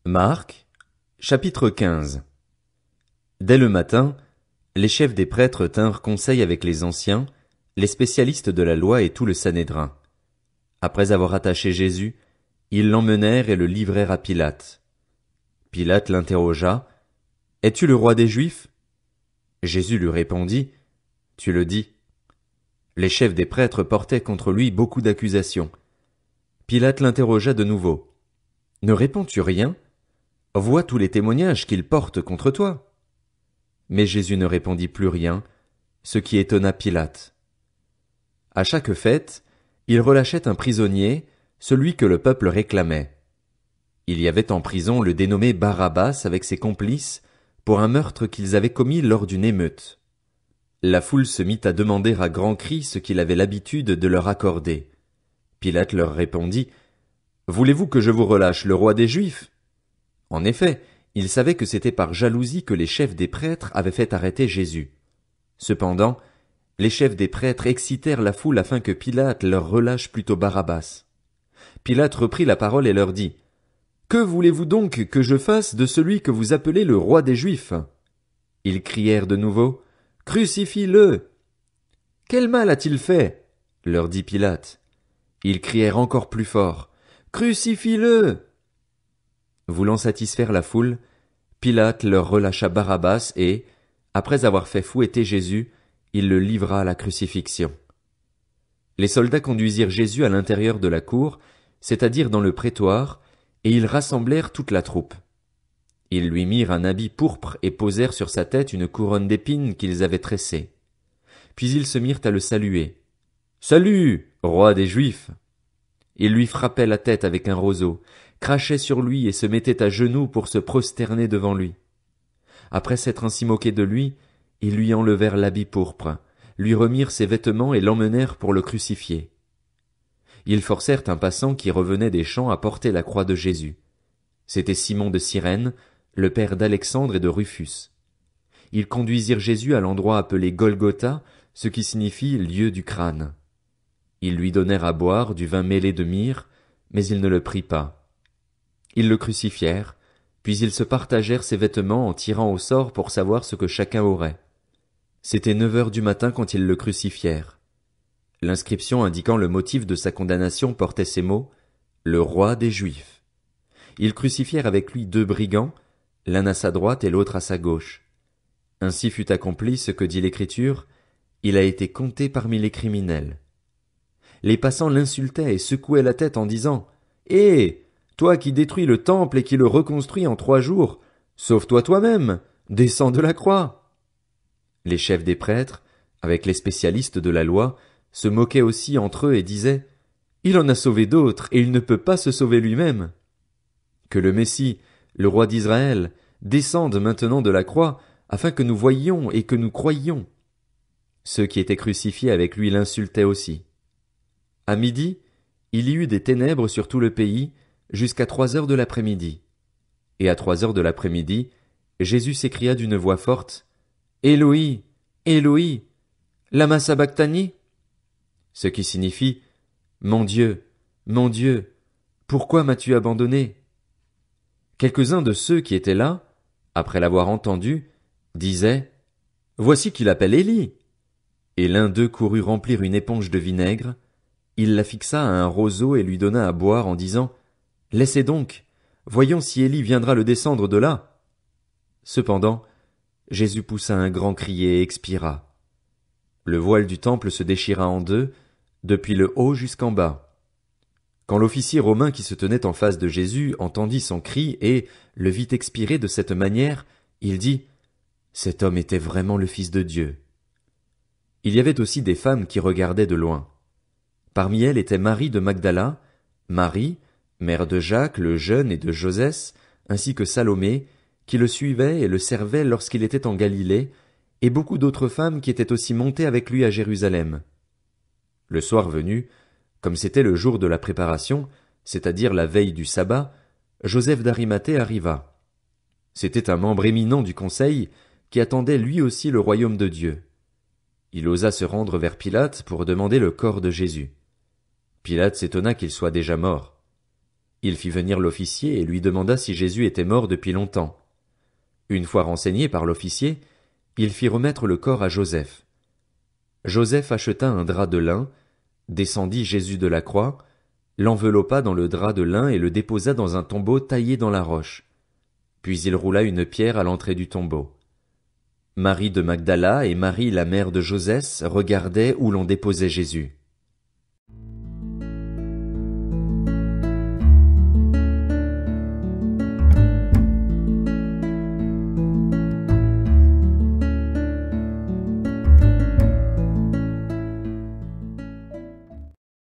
Marc, chapitre 15. Dès le matin, les chefs des prêtres tinrent conseil avec les anciens, les spécialistes de la loi et tout le Sanhédrin. Après avoir attaché Jésus, ils l'emmenèrent et le livrèrent à Pilate. Pilate l'interrogea. « Es-tu le roi des Juifs ?» Jésus lui répondit. « Tu le dis. » Les chefs des prêtres portaient contre lui beaucoup d'accusations. Pilate l'interrogea de nouveau. « Ne réponds-tu rien ? Vois tous les témoignages qu'il porte contre toi. » Mais Jésus ne répondit plus rien, ce qui étonna Pilate. À chaque fête, il relâchait un prisonnier, celui que le peuple réclamait. Il y avait en prison le dénommé Barabbas avec ses complices pour un meurtre qu'ils avaient commis lors d'une émeute. La foule se mit à demander à grands cris ce qu'il avait l'habitude de leur accorder. Pilate leur répondit. « Voulez-vous que je vous relâche le roi des Juifs ?» En effet, il savait que c'était par jalousie que les chefs des prêtres avaient fait arrêter Jésus. Cependant, les chefs des prêtres excitèrent la foule afin que Pilate leur relâche plutôt Barabbas. Pilate reprit la parole et leur dit. « Que voulez-vous donc que je fasse de celui que vous appelez le roi des Juifs ?» Ils crièrent de nouveau. « Crucifie-le !»« Quel mal a-t-il fait ?» leur dit Pilate. Ils crièrent encore plus fort. « Crucifie-le !» Voulant satisfaire la foule, Pilate leur relâcha Barabbas et, après avoir fait fouetter Jésus, il le livra à la crucifixion. Les soldats conduisirent Jésus à l'intérieur de la cour, c'est-à-dire dans le prétoire, et ils rassemblèrent toute la troupe. Ils lui mirent un habit pourpre et posèrent sur sa tête une couronne d'épines qu'ils avaient tressée. Puis ils se mirent à le saluer. « Salut, roi des Juifs !» Ils lui frappaient la tête avec un roseau, crachaient sur lui et se mettaient à genoux pour se prosterner devant lui. Après s'être ainsi moqués de lui, ils lui enlevèrent l'habit pourpre, lui remirent ses vêtements et l'emmenèrent pour le crucifier. Ils forcèrent un passant qui revenait des champs à porter la croix de Jésus. C'était Simon de Cyrène, le père d'Alexandre et de Rufus. Ils conduisirent Jésus à l'endroit appelé Golgotha, ce qui signifie lieu du crâne. Ils lui donnèrent à boire du vin mêlé de myrrhe, mais il ne le prit pas. Ils le crucifièrent, puis ils se partagèrent ses vêtements en tirant au sort pour savoir ce que chacun aurait. C'était 9 heures du matin quand ils le crucifièrent. L'inscription indiquant le motif de sa condamnation portait ces mots, « Le roi des Juifs ». Ils crucifièrent avec lui 2 brigands, l'un à sa droite et l'autre à sa gauche. Ainsi fut accompli ce que dit l'Écriture, « Il a été compté parmi les criminels ». Les passants l'insultaient et secouaient la tête en disant, « Hé, toi qui détruis le temple et qui le reconstruis en 3 jours, sauve-toi toi-même, descends de la croix. » Les chefs des prêtres, avec les spécialistes de la loi, se moquaient aussi entre eux et disaient, « Il en a sauvé d'autres et il ne peut pas se sauver lui-même. » Que le Messie, le roi d'Israël, descende maintenant de la croix, afin que nous voyions et que nous croyions. Ceux qui étaient crucifiés avec lui l'insultaient aussi. À midi, il y eut des ténèbres sur tout le pays, jusqu'à 3 heures de l'après-midi. Et à 3 heures de l'après-midi, Jésus s'écria d'une voix forte, « Éloi, Éloi, lama sabachthani » ce qui signifie, « Mon Dieu, pourquoi m'as-tu abandonné » Quelques-uns de ceux qui étaient là, après l'avoir entendu, disaient, « Voici qu'il appelle Élie. » Et l'un d'eux courut remplir une éponge de vinaigre, il la fixa à un roseau et lui donna à boire en disant, « Laissez donc, voyons si Élie viendra le descendre de là. » Cependant, Jésus poussa un grand cri et expira. Le voile du temple se déchira en 2, depuis le haut jusqu'en bas. Quand l'officier romain qui se tenait en face de Jésus entendit son cri et le vit expirer de cette manière, il dit, « Cet homme était vraiment le Fils de Dieu. » Il y avait aussi des femmes qui regardaient de loin. Parmi elles était Marie de Magdala, Marie, mère de Jacques le jeune et de Josès, ainsi que Salomé, qui le suivait et le servait lorsqu'il était en Galilée, et beaucoup d'autres femmes qui étaient aussi montées avec lui à Jérusalem. Le soir venu, comme c'était le jour de la préparation, c'est-à-dire la veille du sabbat, Joseph d'Arimathée arriva. C'était un membre éminent du conseil qui attendait lui aussi le royaume de Dieu. Il osa se rendre vers Pilate pour demander le corps de Jésus. Pilate s'étonna qu'il soit déjà mort. Il fit venir l'officier et lui demanda si Jésus était mort depuis longtemps. Une fois renseigné par l'officier, il fit remettre le corps à Joseph. Joseph acheta un drap de lin, descendit Jésus de la croix, l'enveloppa dans le drap de lin et le déposa dans un tombeau taillé dans la roche. Puis il roula une pierre à l'entrée du tombeau. Marie de Magdala et Marie la mère de Joseph regardaient où l'on déposait Jésus.